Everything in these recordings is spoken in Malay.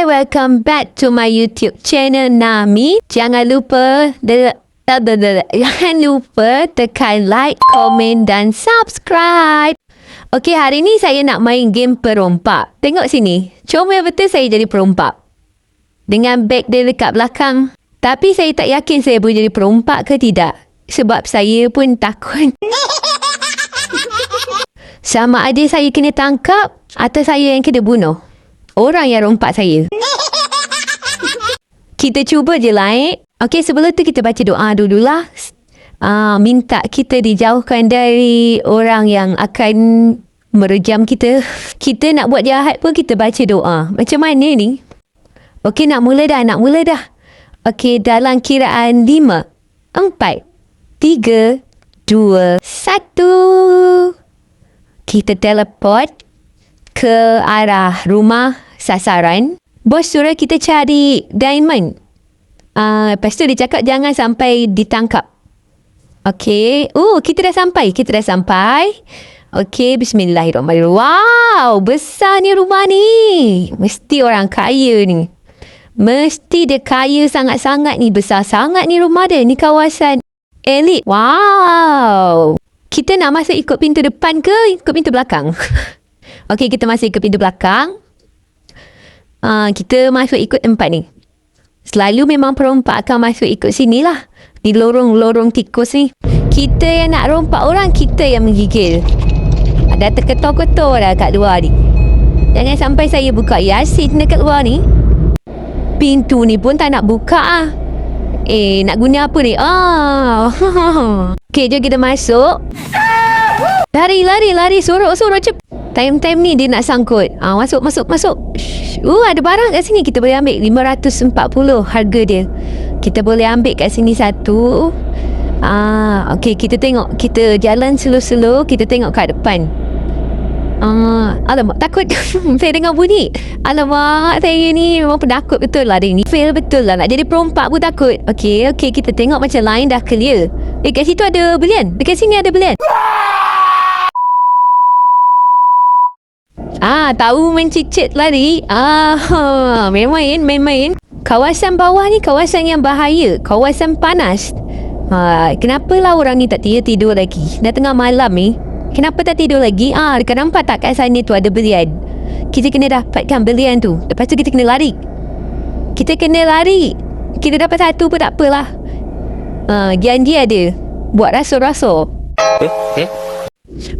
Hai, welcome back to my YouTube channel Nami. Jangan lupa tekan like, komen dan subscribe. Okey, hari ni saya nak main game perompak. Tengok sini. Comel betul saya jadi perompak. Dengan beg dia dekat belakang. Tapi saya tak yakin saya boleh jadi perompak ke tidak. Sebab saya pun takut. Sama ada saya kena tangkap atau saya yang kena bunuh orang yang rompak saya. Kita cuba je lah. Okey, sebelum tu kita baca doa dululah. Minta kita dijauhkan dari orang yang akan merejam kita. Kita nak buat jahat pun kita baca doa. Macam mana ni? Okey, nak mula dah. Okey, dalam kiraan 5, 4, 3, 2, 1. Kita teleport ke arah rumah sasaran. Bos suruh kita cari diamond. Lepas tu dia cakap jangan sampai ditangkap. Okey. Kita dah sampai. Okey, bismillahirrahmanirrahim. Wow, besar ni rumah ni. Mesti orang kaya ni. Mesti dia kaya sangat-sangat ni. Besar sangat ni rumah dia. Ni kawasan elit. Wow. Kita nak masuk ikut pintu depan ke ikut pintu belakang? Okey, kita masuk ikut pintu belakang. Kita masuk ikut tempat ni. Selalu memang perompak akan masuk ikut sini lah. Di lorong-lorong tikus ni. Kita yang nak rompak orang, kita yang menggigil. Dah terketul-ketul dah kat luar ni. Jangan sampai saya buka Yasin dekat luar ni. Pintu ni pun tak nak buka . Nak guna apa ni? Okey, jom kita masuk. Lari. Sorok cepat. Time ni dia nak sangkut. Masuk. Ada barang kat sini kita boleh ambil. 540 harga dia. Kita boleh ambil kat sini satu. Okey, kita tengok. Kita jalan slow-slow. Kita tengok kat depan. Alamak, takut. Saya dengar bunyi. Alamak, saya ni memang penakut betul lah hari ni. Fail betul lah. Nak jadi perompak pun takut. Okey, kita tengok macam lain dah clear. Kat situ ada belian. Dekat sini ada belian. Tahu mencicit lari. Main-main. Kawasan bawah ni kawasan yang bahaya. Kawasan panas. Kenapalah orang ni tak tidur lagi? Dah tengah malam ni. Kenapa tak tidur lagi? Dekat nampak tak kat sana tu ada belian. Kita kena dapatkan belian tu. Lepas tu kita kena lari. Kita dapat satu pun tak apalah. Janji ada. Buat rasa-rasa.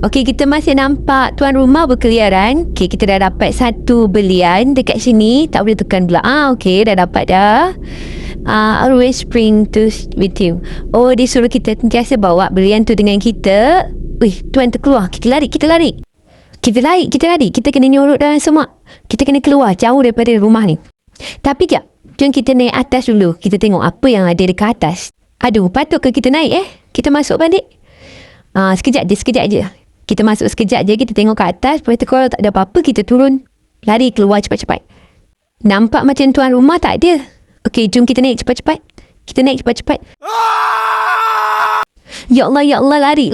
Okey, kita masih nampak tuan rumah berkeliaran. Okey, kita dah dapat satu belian dekat sini. Tak boleh tekan pula. Okey, dah dapat dah. Always bring to with you. Dia suruh kita sentiasa bawa belian tu dengan kita. Tuan terkeluar. Kita lari. Kita lari. Kita kena nyorok dalam semak. Kita kena keluar jauh daripada rumah ni. Tapi jap, jom kita naik atas dulu. Kita tengok apa yang ada dekat atas. Patut ke kita naik Kita masuk balik. Sekejap je. Kita masuk sekejap je. Kita tengok ke atas. Lepas tu kalau tak ada apa-apa, kita turun. Lari keluar cepat-cepat. Nampak macam tuan rumah tak ada. Okey, jom kita naik cepat-cepat. Ya Allah, lari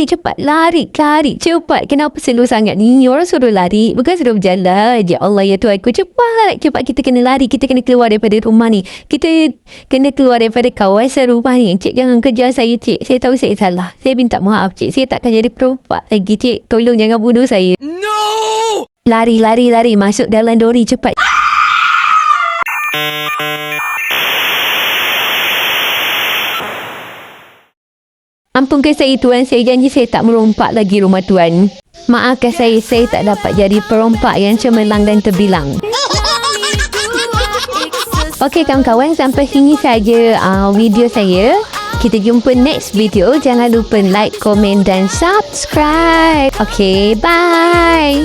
cepat. Lari cepat. Kenapa slow sangat ni? Orang suruh lari, bukan suruh berjalan. Ya Allah, ya Tuhan aku, cepat kita kena lari. Kita kena keluar daripada rumah ni. Kita kena keluar daripada kawasan rumah ni. Cik, jangan kejar saya, Cik. Saya tahu saya salah. Saya minta maaf, Cik. Saya takkan jadi perompak lagi, Cik. Tolong jangan bunuh saya. No! Lari. Masuk dalam dori cepat. Ampunkan saya, Tuan. Saya janji saya tak merompak lagi rumah Tuan. Maafkan saya tak dapat jadi perompak yang cemerlang dan terbilang. Okey kawan-kawan, sampai sini saja video saya. Kita jumpa next video. Jangan lupa like, komen dan subscribe. Okey, bye.